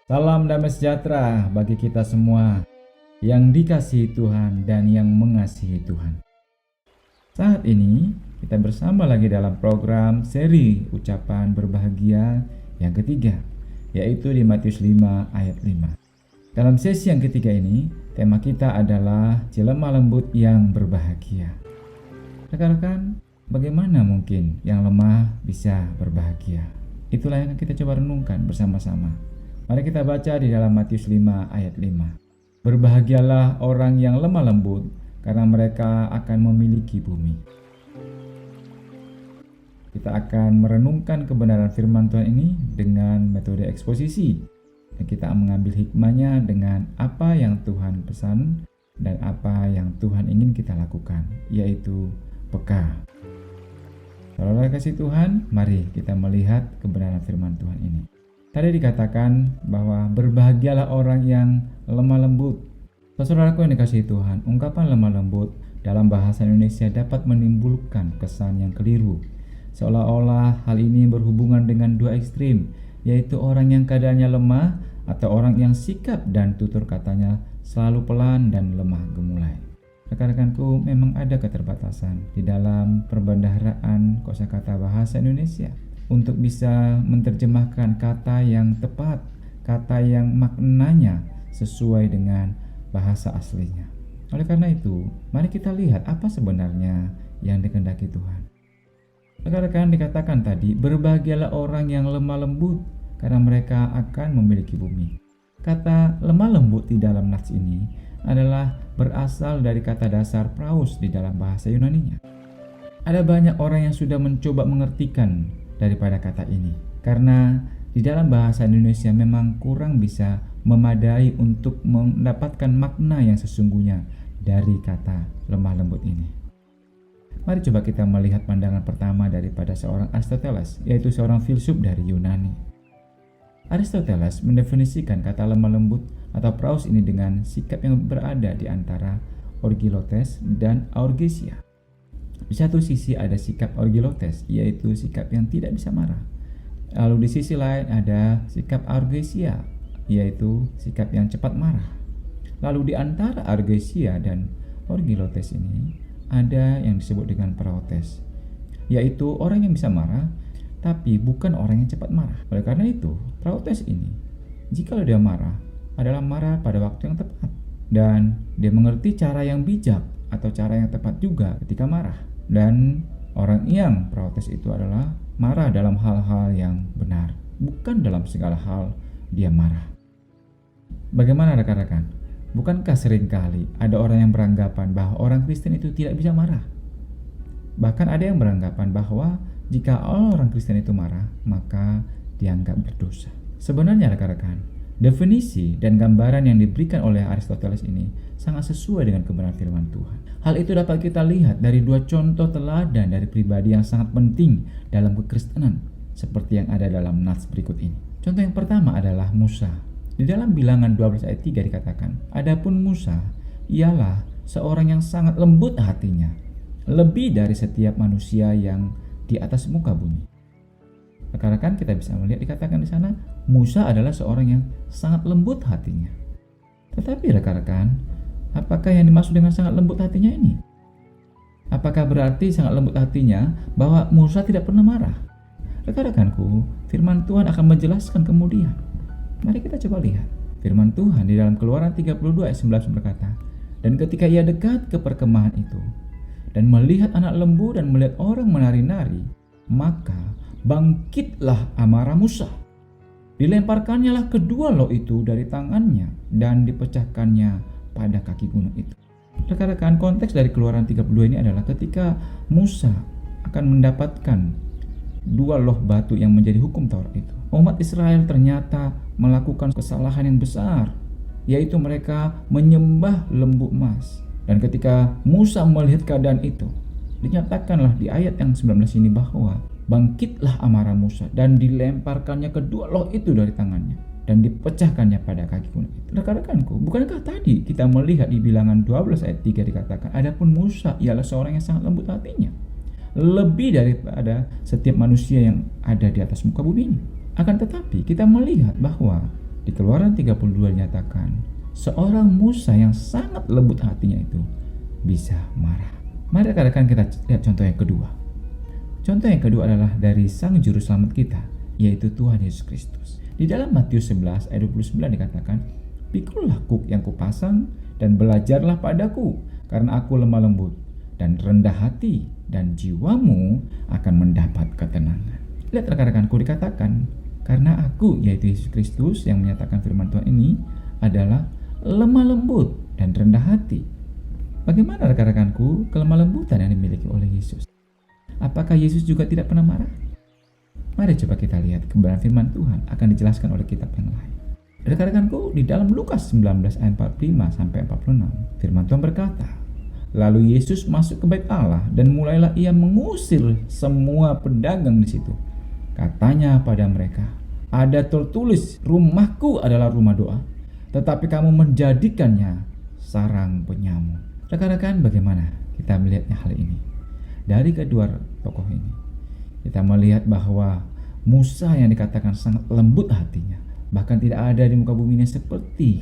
Salam damai sejahtera bagi kita semua yang dikasihi Tuhan dan yang mengasihi Tuhan. Saat ini kita bersama lagi dalam program seri ucapan berbahagia yang ketiga, yaitu di Matius 5 ayat 5. Dalam sesi yang ketiga ini, tema kita adalah jelema lembut yang berbahagia. Rekan-rekan, bagaimana mungkin yang lemah bisa berbahagia? Itulah yang kita coba renungkan bersama-sama. Mari kita baca di dalam Matius 5 ayat 5. Berbahagialah orang yang lemah lembut, karena mereka akan memiliki bumi. Kita akan merenungkan kebenaran firman Tuhan ini dengan metode eksposisi. Dan kita mengambil hikmahnya dengan apa yang Tuhan pesan dan apa yang Tuhan ingin kita lakukan, yaitu peka. Saudara kasih Tuhan, mari kita melihat kebenaran firman Tuhan ini. Tadi dikatakan bahwa berbahagialah orang yang lemah lembut. Saudaraku yang dikasihi Tuhan, ungkapan lemah lembut dalam bahasa Indonesia dapat menimbulkan kesan yang keliru. Seolah-olah hal ini berhubungan dengan dua ekstrim, yaitu orang yang keadaannya lemah atau orang yang sikap dan tutur katanya selalu pelan dan lemah gemulai. Rekan-rekanku, memang ada keterbatasan di dalam perbendaharaan kosakata bahasa Indonesia untuk bisa menerjemahkan kata yang tepat, kata yang maknanya sesuai dengan bahasa aslinya. Oleh karena itu, mari kita lihat apa sebenarnya yang dikehendaki Tuhan. Rekan-rekan, dikatakan tadi, berbahagialah orang yang lemah lembut, karena mereka akan memiliki bumi. Kata lemah lembut di dalam nats ini adalah berasal dari kata dasar praus di dalam bahasa Yunani-nya. Ada banyak orang yang sudah mencoba mengertikan daripada kata ini, karena di dalam bahasa Indonesia memang kurang bisa memadai untuk mendapatkan makna yang sesungguhnya dari kata lemah lembut ini. Mari coba kita melihat pandangan pertama daripada seorang Aristoteles, yaitu seorang filsuf dari Yunani. Aristoteles mendefinisikan kata lemah lembut atau praus ini dengan sikap yang berada di antara orgilotes dan aurgesia. Di satu sisi ada sikap orgilotes, yaitu sikap yang tidak bisa marah. Lalu di sisi lain ada sikap aurgesia, yaitu sikap yang cepat marah. Lalu di antara aurgesia dan orgilotes ini ada yang disebut dengan praotes, yaitu orang yang bisa marah tapi bukan orang yang cepat marah. Oleh karena itu, praotes ini, jika dia marah, adalah marah pada waktu yang tepat, dan dia mengerti cara yang bijak atau cara yang tepat juga ketika marah. Dan orang yang protes itu adalah marah dalam hal-hal yang benar, bukan dalam segala hal dia marah. Bagaimana rekan-rekan? Bukankah seringkali ada orang yang beranggapan bahwa orang Kristen itu tidak bisa marah? Bahkan ada yang beranggapan bahwa jika orang Kristen itu marah, maka dianggap berdosa. Sebenarnya rekan-rekan, definisi dan gambaran yang diberikan oleh Aristoteles ini sangat sesuai dengan kebenaran firman Tuhan. Hal itu dapat kita lihat dari dua contoh teladan dari pribadi yang sangat penting dalam kekristenan, seperti yang ada dalam nats berikut ini. Contoh yang pertama adalah Musa. Di dalam Bilangan 12 ayat 3 dikatakan, "Adapun Musa, ialah seorang yang sangat lembut hatinya, lebih dari setiap manusia yang di atas muka bumi." Rekan-rekan, kita bisa melihat dikatakan di sana Musa adalah seorang yang sangat lembut hatinya. Tetapi rekan-rekan, apakah yang dimaksud dengan sangat lembut hatinya ini? Apakah berarti sangat lembut hatinya bahwa Musa tidak pernah marah? Rekan-rekanku, firman Tuhan akan menjelaskan kemudian. Mari kita coba lihat. Firman Tuhan di dalam Keluaran 32 ayat 19 berkata, "Dan ketika ia dekat ke perkemahan itu dan melihat anak lembu dan melihat orang menari-nari, maka bangkitlah amarah Musa. Dilemparkannya lah kedua loh itu dari tangannya dan dipecahkannya pada kaki gunung itu." Rekan-rekan, konteks dari Keluaran 32 ini adalah ketika Musa akan mendapatkan dua loh batu yang menjadi hukum Taurat itu. Umat Israel ternyata melakukan kesalahan yang besar, yaitu mereka menyembah lembu emas. Dan ketika Musa melihat keadaan itu, dinyatakanlah di ayat yang 19 ini bahwa bangkitlah amarah Musa dan dilemparkannya kedua loh itu dari tangannya dan dipecahkannya pada kaki gunung itu. Rekan-rekanku, bukankah tadi kita melihat di Bilangan 12 ayat 3 dikatakan, "Adapun Musa ialah seorang yang sangat lembut hatinya, lebih daripada setiap manusia yang ada di atas muka bumi ini." Akan tetapi kita melihat bahwa Di Keluaran 32 dinyatakan, seorang Musa yang sangat lembut hatinya itu bisa marah. Mari rekan-rekan kita lihat contoh yang kedua. Contoh yang kedua adalah dari Sang Juru Selamat kita, yaitu Tuhan Yesus Kristus. Di dalam Matius 11 ayat 29 dikatakan, "Pikulah kuk yang kupasang dan belajarlah padaku, karena aku lemah lembut dan rendah hati, dan jiwamu akan mendapat ketenangan." Lihat rekan-rekanku, dikatakan, karena aku, yaitu Yesus Kristus yang menyatakan firman Tuhan ini, adalah lemah lembut dan rendah hati. Bagaimana rekan-rekanku kelemah lembutan yang dimiliki oleh Yesus? Apakah Yesus juga tidak pernah marah? Mari coba kita lihat kebenaran firman Tuhan akan dijelaskan oleh kitab yang lain. Rekan-rekanku, di dalam Lukas 19 ayat 45 sampai 46, firman Tuhan berkata, "Lalu Yesus masuk ke bait Allah dan mulailah ia mengusir semua pedagang di situ. Katanya pada mereka, ada tertulis, rumahku adalah rumah doa, tetapi kamu menjadikannya sarang penyamun." Rekan-rekan, bagaimana kita melihatnya hal ini? Dari kedua tokoh ini, kita melihat bahwa Musa yang dikatakan sangat lembut hatinya, bahkan tidak ada di muka bumi ini seperti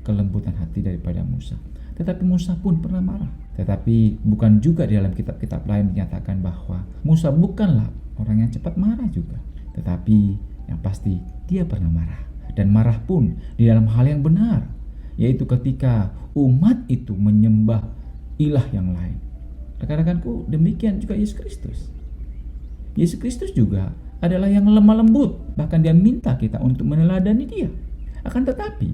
kelembutan hati daripada Musa. Tetapi Musa pun pernah marah. Tetapi bukan juga di dalam kitab-kitab lain dinyatakan bahwa Musa bukanlah orang yang cepat marah juga. Tetapi yang pasti dia pernah marah. Dan marah pun di dalam hal yang benar, yaitu ketika umat itu menyembah ilah yang lain. Rekan-rekanku, demikian juga Yesus Kristus. Yesus Kristus juga adalah yang lemah lembut, bahkan dia minta kita untuk meneladani dia. Akan tetapi,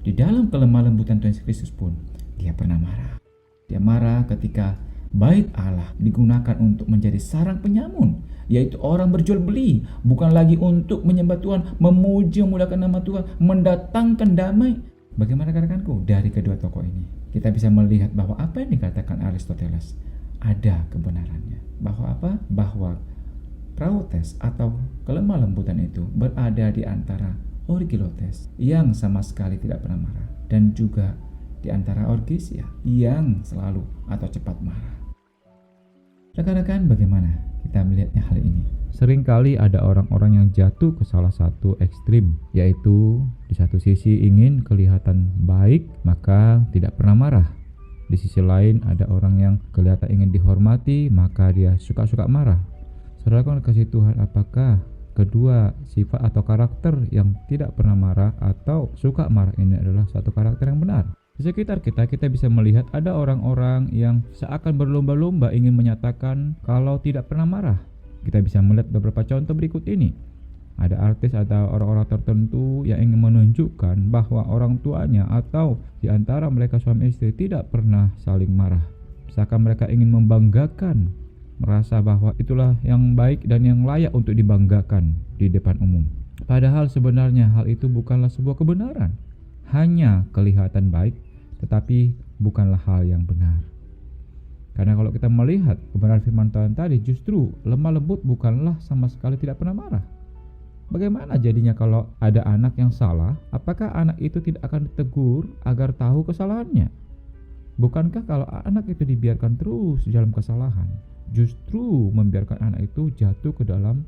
di dalam kelemah lembutan Tuhan Yesus Kristus pun, dia pernah marah. Dia marah ketika bait Allah digunakan untuk menjadi sarang penyamun, yaitu orang berjual beli, bukan lagi untuk menyembah Tuhan, memuji, memuliakan nama Tuhan, mendatangkan damai. Bagaimana rekan-rekanku? Dari kedua tokoh ini, kita bisa melihat bahwa apa yang dikatakan Aristoteles ada kebenarannya. Bahwa apa? Bahwa praotes atau kelemah lembutan itu berada di antara orgilotes yang sama sekali tidak pernah marah, dan juga di antara orgisia yang selalu atau cepat marah. Rekan-rekan, bagaimana kita melihatnya hal ini? Seringkali ada orang-orang yang jatuh ke salah satu ekstrim, yaitu di satu sisi ingin kelihatan baik maka tidak pernah marah. Di sisi lain ada orang yang kelihatan ingin dihormati maka dia suka-suka marah. Saudara kasih Tuhan, apakah kedua sifat atau karakter yang tidak pernah marah atau suka marah ini adalah satu karakter yang benar? Di sekitar kita bisa melihat ada orang-orang yang seakan berlomba-lomba ingin menyatakan kalau tidak pernah marah. Kita bisa melihat beberapa contoh berikut ini. Ada artis atau orang-orang tertentu yang ingin menunjukkan bahwa orang tuanya atau di antara mereka suami istri tidak pernah saling marah. Seakan mereka ingin membanggakan, merasa bahwa itulah yang baik dan yang layak untuk dibanggakan di depan umum. Padahal sebenarnya hal itu bukanlah sebuah kebenaran. Hanya kelihatan baik, tetapi bukanlah hal yang benar. Karena kalau kita melihat kebenaran firman Tuhan tadi, justru lemah lembut bukanlah sama sekali tidak pernah marah. Bagaimana jadinya kalau ada anak yang salah? Apakah anak itu tidak akan ditegur agar tahu kesalahannya? Bukankah kalau anak itu dibiarkan terus dalam kesalahan, justru membiarkan anak itu jatuh ke dalam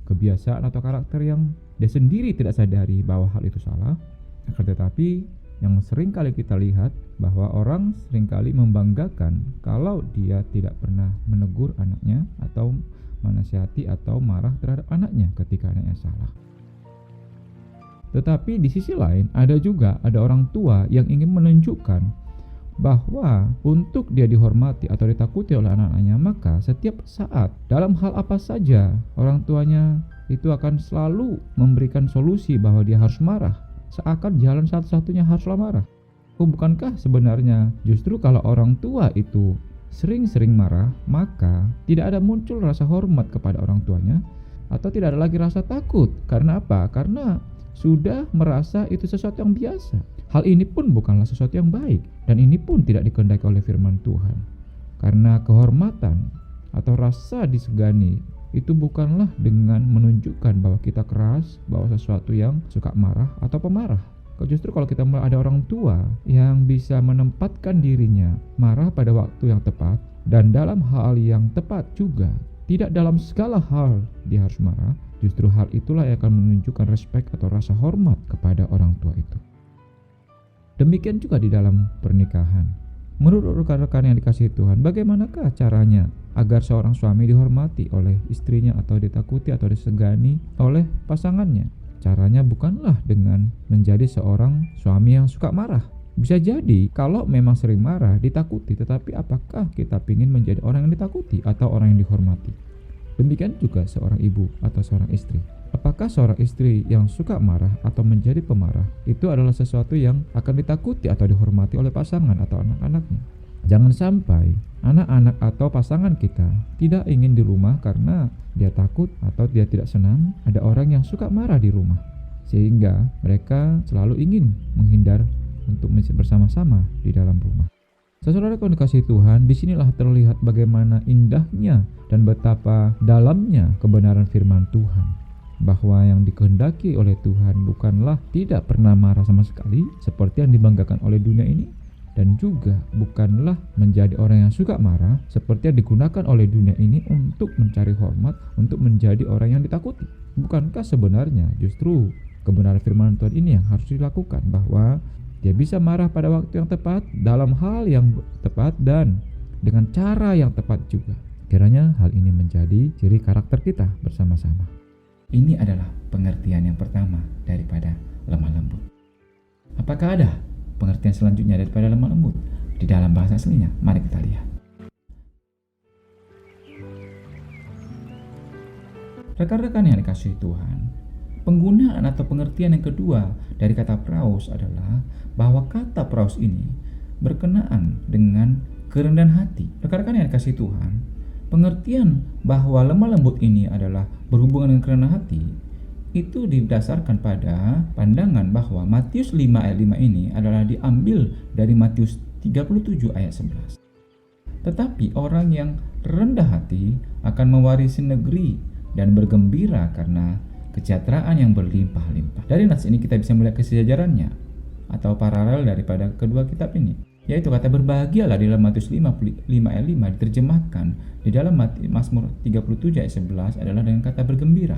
kebiasaan atau karakter yang dia sendiri tidak sadari bahwa hal itu salah? Akan tetapi yang sering kali kita lihat bahwa orang seringkali membanggakan kalau dia tidak pernah menegur anaknya atau menasihati atau marah terhadap anaknya ketika anaknya salah. Tetapi di sisi lain ada orang tua yang ingin menunjukkan bahwa untuk dia dihormati atau ditakuti oleh anak-anaknya, maka setiap saat dalam hal apa saja orang tuanya itu akan selalu memberikan solusi bahwa dia harus marah, seakan jalan satu-satunya haruslah marah. Bukankah sebenarnya justru kalau orang tua itu sering-sering marah, maka tidak ada muncul rasa hormat kepada orang tuanya, atau tidak ada lagi rasa takut. Karena apa? Karena sudah merasa itu sesuatu yang biasa. Hal ini pun bukanlah sesuatu yang baik, dan ini pun tidak dikehendaki oleh firman Tuhan. Karena kehormatan atau rasa disegani itu bukanlah dengan menunjukkan bahwa kita keras, bahwa sesuatu yang suka marah atau pemarah. Justru kalau kita ada orang tua yang bisa menempatkan dirinya marah pada waktu yang tepat dan dalam hal yang tepat juga, tidak dalam segala hal dia harus marah, Justru hal itulah yang akan menunjukkan respek atau rasa hormat kepada orang tua itu. Demikian juga di dalam pernikahan. Menurut rekan-rekan yang dikasihi Tuhan, bagaimanakah caranya agar seorang suami dihormati oleh istrinya atau ditakuti atau disegani oleh pasangannya? Caranya bukanlah dengan menjadi seorang suami yang suka marah. Bisa jadi kalau memang sering marah ditakuti, tetapi apakah kita ingin menjadi orang yang ditakuti atau orang yang dihormati? Demikian juga seorang ibu atau seorang istri. Apakah seorang istri yang suka marah atau menjadi pemarah itu adalah sesuatu yang akan ditakuti atau dihormati oleh pasangan atau anak-anaknya? Jangan sampai anak-anak atau pasangan kita tidak ingin di rumah karena dia takut atau dia tidak senang ada orang yang suka marah di rumah, sehingga mereka selalu ingin menghindar untuk bersama-sama di dalam rumah. Saudara yang dikasihi Tuhan, disinilah terlihat bagaimana indahnya dan betapa dalamnya kebenaran firman Tuhan, bahwa yang dikehendaki oleh Tuhan bukanlah tidak pernah marah sama sekali seperti yang dibanggakan oleh dunia ini, dan juga bukanlah menjadi orang yang suka marah seperti yang digunakan oleh dunia ini untuk mencari hormat, untuk menjadi orang yang ditakuti. Bukankah sebenarnya justru kebenaran firman Tuhan ini yang harus dilakukan, bahwa dia bisa marah pada waktu yang tepat, dalam hal yang tepat, dan dengan cara yang tepat juga. Kiranya hal ini menjadi ciri karakter kita bersama-sama. Ini adalah pengertian yang pertama daripada lemah lembut. Apakah ada pengertian selanjutnya daripada lemah lembut di dalam bahasa aslinya? Mari kita lihat. Rekan-rekan yang dikasihi Tuhan, penggunaan atau pengertian yang kedua dari kata praus adalah bahwa kata praus ini berkenaan dengan kerendahan hati. Rekan-rekan yang dikasihi Tuhan, pengertian bahwa lemah lembut ini adalah berhubungan dengan kerendahan hati itu didasarkan pada pandangan bahwa Matius 5 ayat 5 ini adalah diambil dari Matius 37 ayat 11. Tetapi orang yang rendah hati akan mewarisi negeri dan bergembira karena kesejahteraan yang berlimpah-limpah. Dari nas ini kita bisa melihat kesejajarannya atau paralel daripada kedua kitab ini, yaitu kata berbahagialah di dalam Matius 5 ayat 5 diterjemahkan di dalam Mazmur 37 ayat 11 adalah dengan kata bergembira.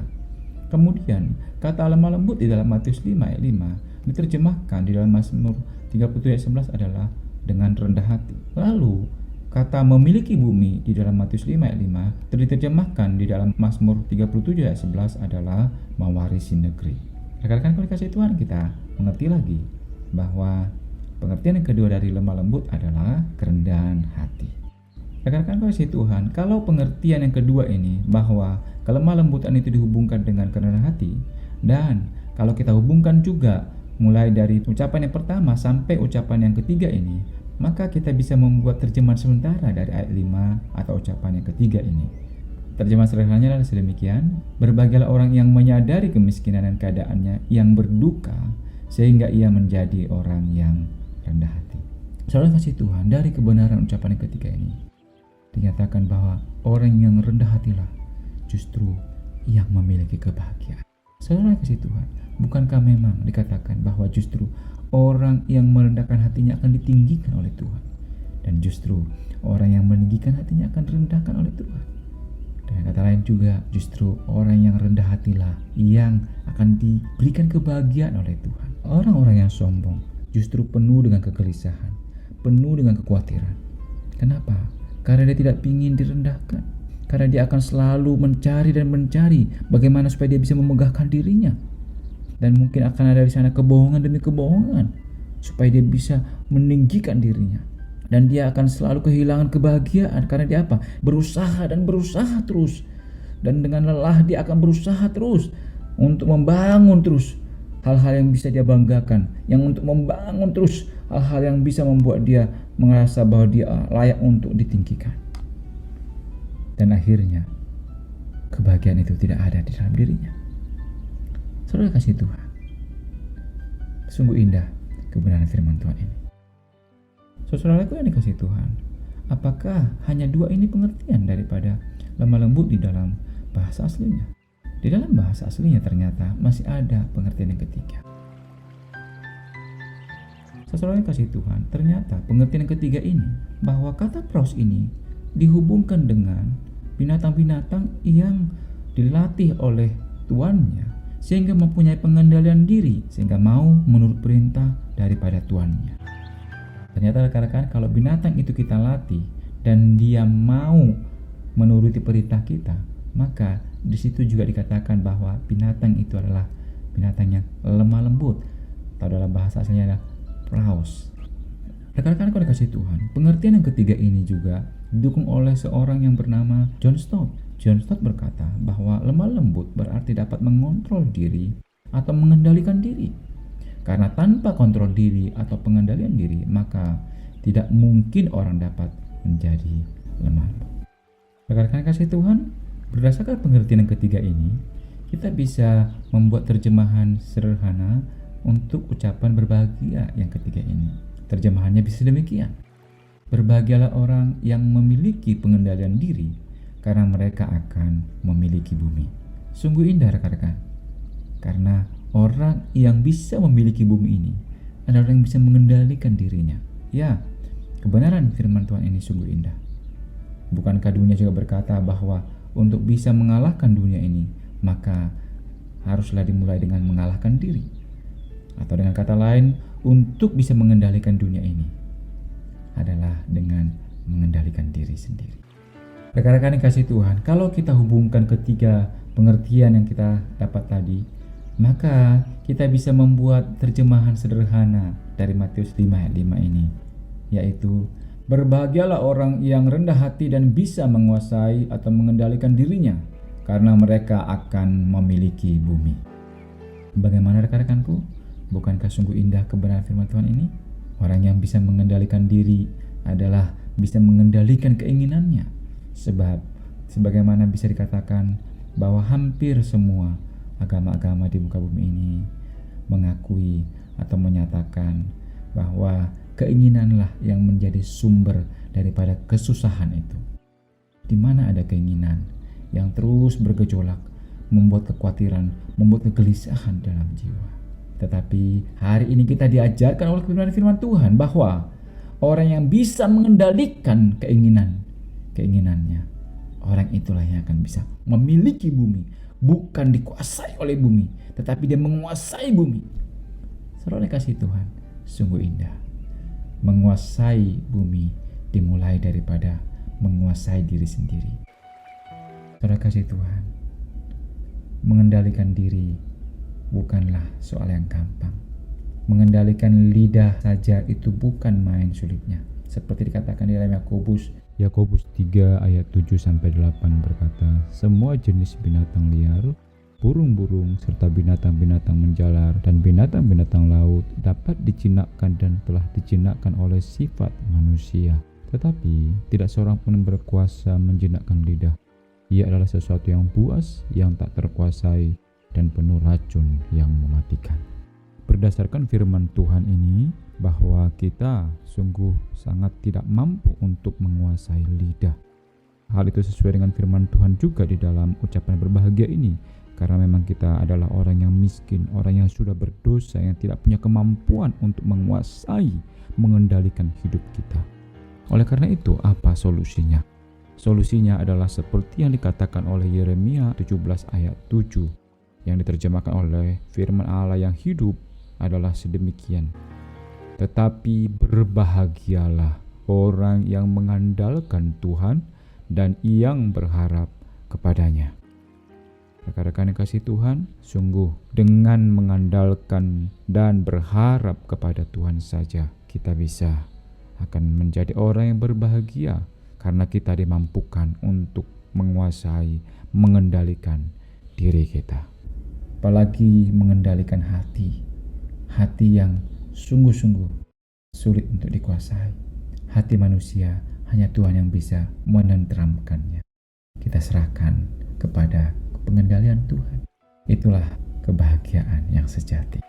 Kemudian kata lemah lembut di dalam Matius 5 ayat 5 diterjemahkan di dalam Mazmur 37 ayat 11 adalah dengan rendah hati. Lalu kata memiliki bumi di dalam Matius 5 ayat 5 diterjemahkan di dalam Mazmur 37 ayat 11 adalah mewarisi negeri. Rekan-rekan dikasihi Tuhan, kita mengerti lagi bahwa pengertian yang kedua dari lemah lembut adalah kerendahan hati. Rekan-rekan dikasihi Tuhan, kalau pengertian yang kedua ini bahwa kelemah lembutan itu dihubungkan dengan kerendahan hati, dan kalau kita hubungkan juga mulai dari ucapan yang pertama sampai ucapan yang ketiga ini, maka kita bisa membuat terjemahan sementara dari ayat 5 atau ucapan yang ketiga ini. Terjemahan sederhananya adalah sedemikian: berbahagialah orang yang menyadari kemiskinan dan keadaannya, yang berduka sehingga ia menjadi orang yang rendah hati. Saudara kasih Tuhan, dari kebenaran ucapan yang ketiga ini dinyatakan bahwa orang yang rendah hatilah justru yang memiliki kebahagiaan. Saudara kasih Tuhan, bukankah memang dikatakan bahwa justru orang yang merendahkan hatinya akan ditinggikan oleh Tuhan, dan justru orang yang meninggikan hatinya akan direndahkan oleh Tuhan? Dan kata lain juga, justru orang yang rendah hatilah yang akan diberikan kebahagiaan oleh Tuhan. Orang-orang yang sombong justru penuh dengan kegelisahan, penuh dengan kekhawatiran. Kenapa? Karena dia tidak ingin direndahkan. Karena dia akan selalu mencari dan mencari bagaimana supaya dia bisa memegahkan dirinya. Dan mungkin akan ada di sana kebohongan demi kebohongan supaya dia bisa meninggikan dirinya. Dan dia akan selalu kehilangan kebahagiaan karena dia apa? Berusaha dan berusaha terus. Dan dengan lelah dia akan berusaha terus untuk membangun terus hal-hal yang bisa dia banggakan, yang untuk membangun terus hal-hal yang bisa membuat dia merasa bahwa dia layak untuk ditinggikan. Dan akhirnya kebahagiaan itu tidak ada di dalam dirinya. Saudara kasih Tuhan, sungguh indah kebenaran firman Tuhan ini. Saudaraku yang dikasih Tuhan, apakah hanya dua ini pengertian daripada lemah lembut di dalam bahasa aslinya? Di dalam bahasa aslinya ternyata masih ada pengertian yang ketiga. Saudara yang kasih Tuhan, ternyata pengertian yang ketiga ini, bahwa kata praus ini dihubungkan dengan binatang-binatang yang dilatih oleh tuannya, sehingga mempunyai pengendalian diri, sehingga mau menurut perintah daripada tuannya. Ternyata rekan-rekan, kalau binatang itu kita latih dan dia mau menuruti perintah kita, maka di situ juga dikatakan bahwa binatang itu adalah binatang yang lemah lembut, atau dalam bahasa aslinya adalah praus. Rekan-rekan kalau dikasih Tuhan, pengertian yang ketiga ini juga didukung oleh seorang yang bernama John Stott. John Stott berkata bahwa lemah lembut berarti dapat mengontrol diri atau mengendalikan diri. Karena tanpa kontrol diri atau pengendalian diri, maka tidak mungkin orang dapat menjadi lemah lembut. Rekan-rekan kasih Tuhan, berdasarkan pengertian yang ketiga ini, kita bisa membuat terjemahan sederhana untuk ucapan berbahagia yang ketiga ini. Terjemahannya bisa demikian: berbahagialah orang yang memiliki pengendalian diri, karena mereka akan memiliki bumi. Sungguh indah rekan-rekan, karena orang yang bisa memiliki bumi ini adalah orang yang bisa mengendalikan dirinya. Ya, kebenaran firman Tuhan ini sungguh indah. Bukankah dunia juga berkata bahwa untuk bisa mengalahkan dunia ini, maka haruslah dimulai dengan mengalahkan diri. Atau dengan kata lain, untuk bisa mengendalikan dunia ini adalah dengan mengendalikan diri sendiri. Rekan-rekan yang kasih Tuhan, kalau kita hubungkan ketiga pengertian yang kita dapat tadi, maka kita bisa membuat terjemahan sederhana dari Matius 5 ayat 5 ini, yaitu berbahagialah orang yang rendah hati dan bisa menguasai atau mengendalikan dirinya, karena mereka akan memiliki bumi. Bagaimana rekan-rekanku? Bukankah sungguh indah kebenaran firman Tuhan ini? Orang yang bisa mengendalikan diri adalah bisa mengendalikan keinginannya. Sebab sebagaimana bisa dikatakan bahwa hampir semua agama-agama di muka bumi ini mengakui atau menyatakan bahwa keinginanlah yang menjadi sumber daripada kesusahan itu. Di mana ada keinginan yang terus bergejolak, membuat kekhawatiran, membuat kegelisahan dalam jiwa. Tetapi hari ini kita diajarkan oleh firman Tuhan bahwa orang yang bisa mengendalikan keinginannya, orang itulah yang akan bisa memiliki bumi. Bukan dikuasai oleh bumi, tetapi dia menguasai bumi. Saudara kasih Tuhan, sungguh indah. Menguasai bumi dimulai daripada menguasai diri sendiri. Saudara kasih Tuhan, mengendalikan diri bukanlah soal yang gampang. Mengendalikan lidah saja itu bukan main sulitnya. Seperti dikatakan di dalam Yakobus 3 ayat 7-8 berkata, semua jenis binatang liar, burung-burung serta binatang-binatang menjalar dan binatang-binatang laut dapat dijinakkan dan telah dijinakkan oleh sifat manusia. Tetapi tidak seorang pun berkuasa menjinakkan lidah. Ia adalah sesuatu yang buas, yang tak terkuasai, dan penuh racun yang mematikan. Berdasarkan firman Tuhan ini, bahwa kita sungguh sangat tidak mampu untuk menguasai lidah. Hal itu sesuai dengan firman Tuhan juga di dalam ucapan berbahagia ini, karena memang kita adalah orang yang miskin, orang yang sudah berdosa, yang tidak punya kemampuan untuk menguasai, mengendalikan hidup kita. Oleh karena itu, apa solusinya? Solusinya adalah seperti yang dikatakan oleh Yeremia 17 ayat 7, yang diterjemahkan oleh firman Allah yang hidup adalah sedemikian. Tetapi berbahagialah orang yang mengandalkan Tuhan dan yang berharap kepadanya. Rekan-rekan yang kasih Tuhan, sungguh dengan mengandalkan dan berharap kepada Tuhan saja kita bisa akan menjadi orang yang berbahagia, karena kita dimampukan untuk menguasai, mengendalikan diri kita. Apalagi mengendalikan hati yang sungguh-sungguh sulit untuk dikuasai. Hati manusia hanya Tuhan yang bisa menenteramkannya. Kita serahkan kepada pengendalian Tuhan. Itulah kebahagiaan yang sejati.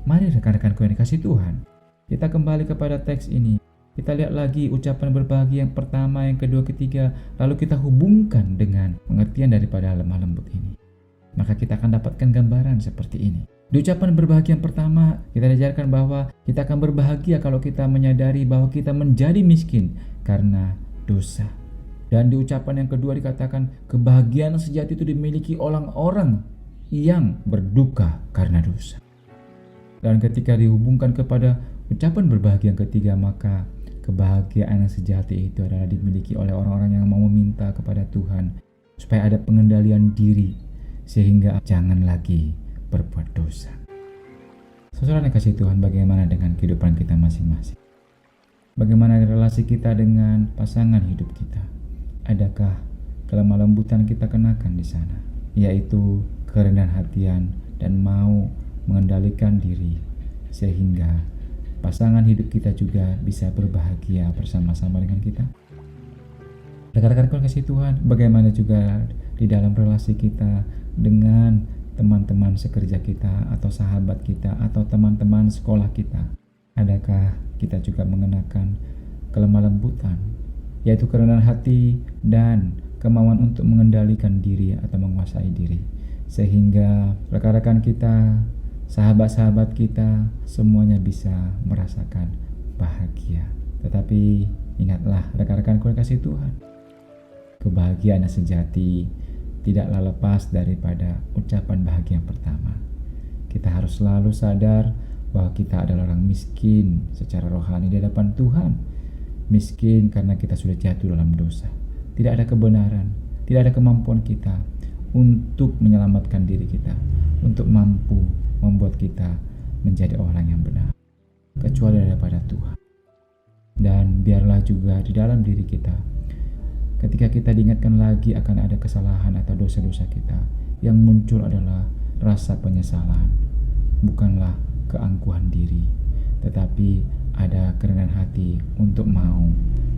Mari rekan-rekanku yang dikasih Tuhan, kita kembali kepada teks ini. Kita lihat lagi ucapan berbahagia yang pertama, yang kedua, ketiga, lalu kita hubungkan dengan pengertian daripada lemah lembut ini. Maka kita akan dapatkan gambaran seperti ini. Di ucapan berbahagia yang pertama, kita diajarkan bahwa kita akan berbahagia kalau kita menyadari bahwa kita menjadi miskin karena dosa. Dan di ucapan yang kedua dikatakan kebahagiaan sejati itu dimiliki orang-orang yang berduka karena dosa. Dan ketika dihubungkan kepada ucapan berbahagia yang ketiga, maka kebahagiaan yang sejati itu adalah dimiliki oleh orang-orang yang mau meminta kepada Tuhan supaya ada pengendalian diri sehingga jangan lagi berbuat dosa. Saudara yang kasih Tuhan, bagaimana dengan kehidupan kita masing-masing? Bagaimana relasi kita dengan pasangan hidup kita? Adakah kelemah lembutan kita kenakan di sana, yaitu kerendahan hatian dan mau mengendalikan diri sehingga pasangan hidup kita juga bisa berbahagia bersama-sama dengan kita? Rekan-rekan kasih Tuhan, bagaimana juga di dalam relasi kita dengan teman-teman sekerja kita atau sahabat kita atau teman-teman sekolah kita? Adakah kita juga mengenakan kelemah lembutan, yaitu kerendahan hati dan kemauan untuk mengendalikan diri atau menguasai diri, sehingga rekan-rekan kita, sahabat-sahabat kita semuanya bisa merasakan bahagia. Tetapi ingatlah rekan-rekanku yang kasih Tuhan, kebahagiaan yang sejati tidaklah lepas daripada ucapan bahagia yang pertama. Kita harus selalu sadar bahwa kita adalah orang miskin secara rohani di hadapan Tuhan. Miskin karena kita sudah jatuh dalam dosa. Tidak ada kebenaran, tidak ada kemampuan kita untuk menyelamatkan diri kita, untuk mampu membuat kita menjadi orang yang benar, kecuali daripada Tuhan. Dan biarlah juga di dalam diri kita, ketika kita diingatkan lagi akan ada kesalahan atau dosa-dosa kita, yang muncul adalah rasa penyesalan, bukanlah keangkuhan diri, tetapi ada kerendahan hati untuk mau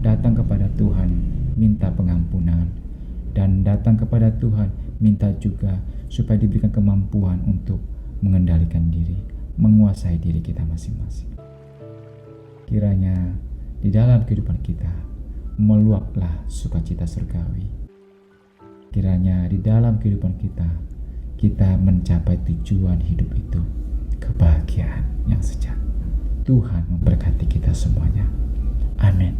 datang kepada Tuhan, minta pengampunan, dan datang kepada Tuhan minta juga supaya diberikan kemampuan untuk mengendalikan diri, menguasai diri kita masing-masing. Kiranya di dalam kehidupan kita meluaplah sukacita surgawi. Kiranya di dalam kehidupan kita mencapai tujuan hidup itu, kebahagiaan yang sejati. Tuhan memberkati kita semuanya. Amin.